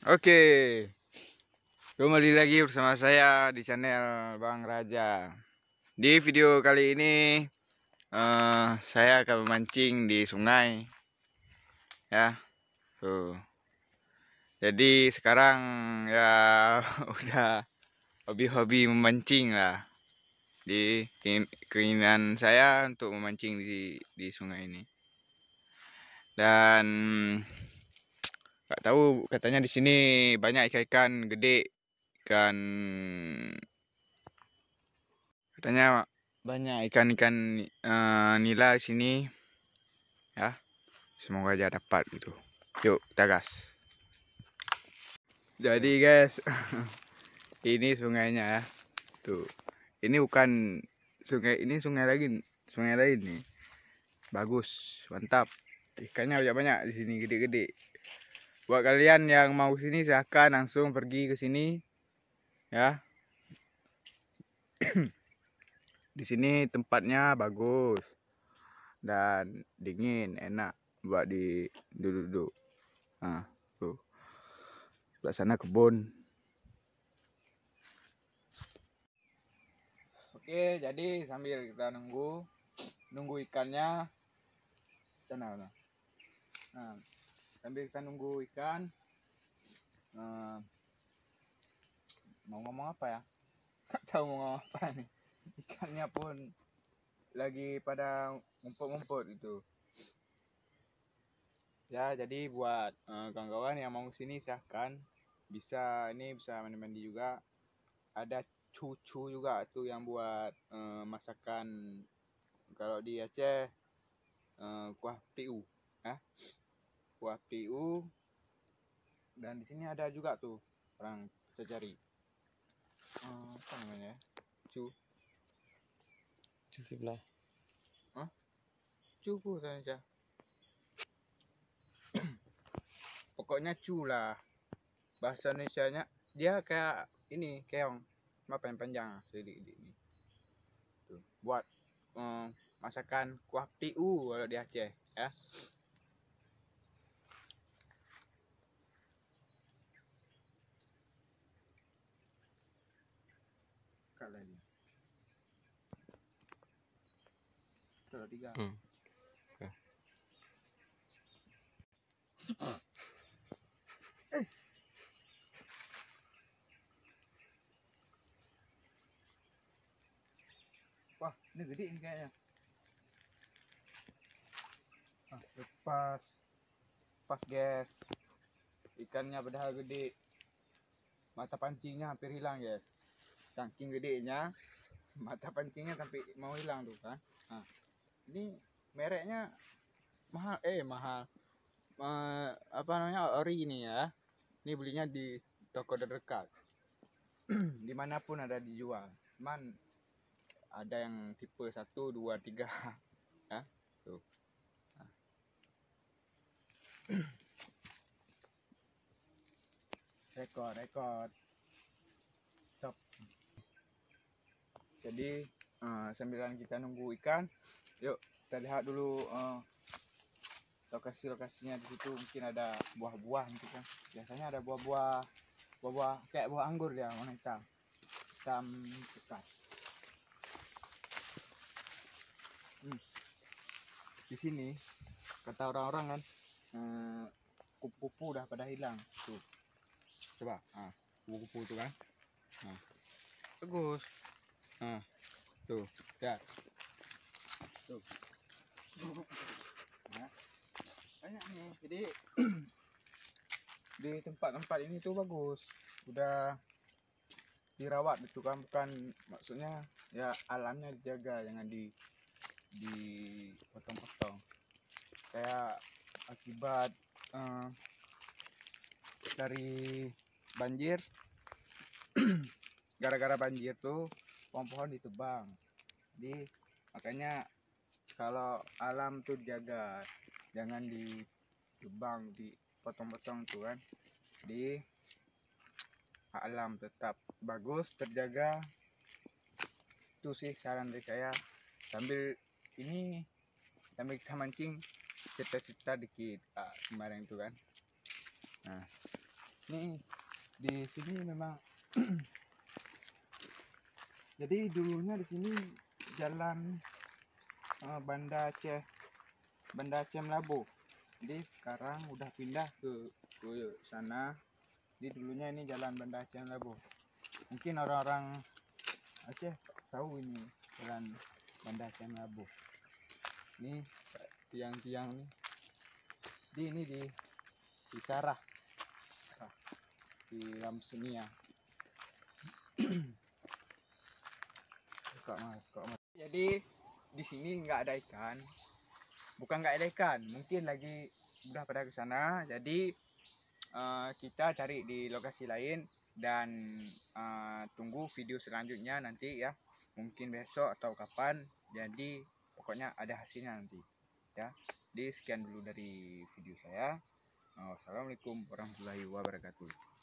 Oke, kembali lagi bersama saya di channel Bang Raja. Di video kali ini saya akan memancing di sungai, ya. Tuh. Jadi sekarang ya udah hobi-hobi memancing lah. Di keinginan saya untuk memancing di sungai ini. Dan nggak tahu, katanya di sini banyak ikan gede, ikan, katanya banyak ikan-ikan nila di sini, ya. Semoga aja dapat gitu. Yuk kita gas. Jadi guys, ini sungainya ya. Tuh. Ini bukan sungai, ini sungai lagi, sungai lain nih. Bagus, mantap. Ikannya banyak-banyak di sini, gede-gede. Buat kalian yang mau sini silahkan langsung pergi ke sini, ya. Di sini tempatnya bagus dan dingin, enak buat di duduk-duduk. Nah, tuh. Sebelah sana kebun. Oke, jadi sambil kita nunggu ikannya. Sana. Nah, sambil kita nunggu ikan, mau ngomong apa ya? Nggak tahu mau ngomong apa nih. Ikannya pun lagi pada ngumpul-ngumpul itu. Ya, jadi buat kawan-kawan yang mau sini silahkan, bisa mandi-mandi juga. Ada cucu juga tuh yang buat masakan kalau di Aceh, kuah tiu, ya. Kuah tiu. Dan di sini ada juga tuh orang bisa cari apa namanya ya? Cu Sebelah. cuku saja. Pokoknya cu lah bahasa Indonesianya. Dia kayak ini, keong, apa yang panjang sedikit ini tuh, buat masakan kuah tiu kalau di Aceh, ya. Kalau tiga. Wah, ini gede ini kayaknya. Lepas pas guys, ikannya padahal gede, mata pancingnya hampir hilang guys, saking gedenya mata pancingnya sampai mau hilang tuh kan. Nah, ini mereknya mahal, mahal, apa namanya, ori ini ya. Ini belinya di toko terdekat. Dimanapun ada dijual, cuman ada yang tipe 1, 2, 3 ya tuh. Nah. rekod top. Jadi sambilan kita nunggu ikan, yuk kita lihat dulu lokasinya. Di situ mungkin ada buah-buah gitu kan. Biasanya ada buah-buah kayak buah anggur, dia warna hitam pekat. Di sini kata orang-orang kan, kupu-kupu udah pada hilang tuh. Coba, kupu-kupu tuh kan. Bagus. Tuh, lihat. Tuh. Nah, banyak nih. Jadi di tempat-tempat ini tuh bagus. Udah dirawat gitu kan, bukan, maksudnya ya alamnya dijaga, jangan dipotong-potong. Kayak akibat dari banjir, gara-gara banjir tuh pohon-pohon ditebang. Jadi makanya kalau alam tuh dijaga, jangan ditebang, dipotong-potong tuh kan. Jadi alam tetap bagus, terjaga. Itu sih saran dari saya. Sambil kita mancing, cerita-cerita dikit kemarin itu kan. Nah, Nih di sini memang jadi dulunya di sini jalan Banda Aceh Melabu. Jadi sekarang udah pindah ke sana. Jadi dulunya ini jalan Banda Aceh Melabu. Mungkin orang-orang Aceh tahu ini jalan Banda Aceh Melabu. Ini tiang-tiang nih. Ini di Sarah, di Lamsunia. Jadi di sini nggak ada ikan. Bukan nggak ada ikan, mungkin lagi udah pada ke sana. Jadi kita cari di lokasi lain dan tunggu video selanjutnya nanti ya. Mungkin besok atau kapan. Jadi pokoknya ada hasilnya nanti ya. Jadi sekian dulu dari video saya. Wassalamualaikum warahmatullahi wabarakatuh.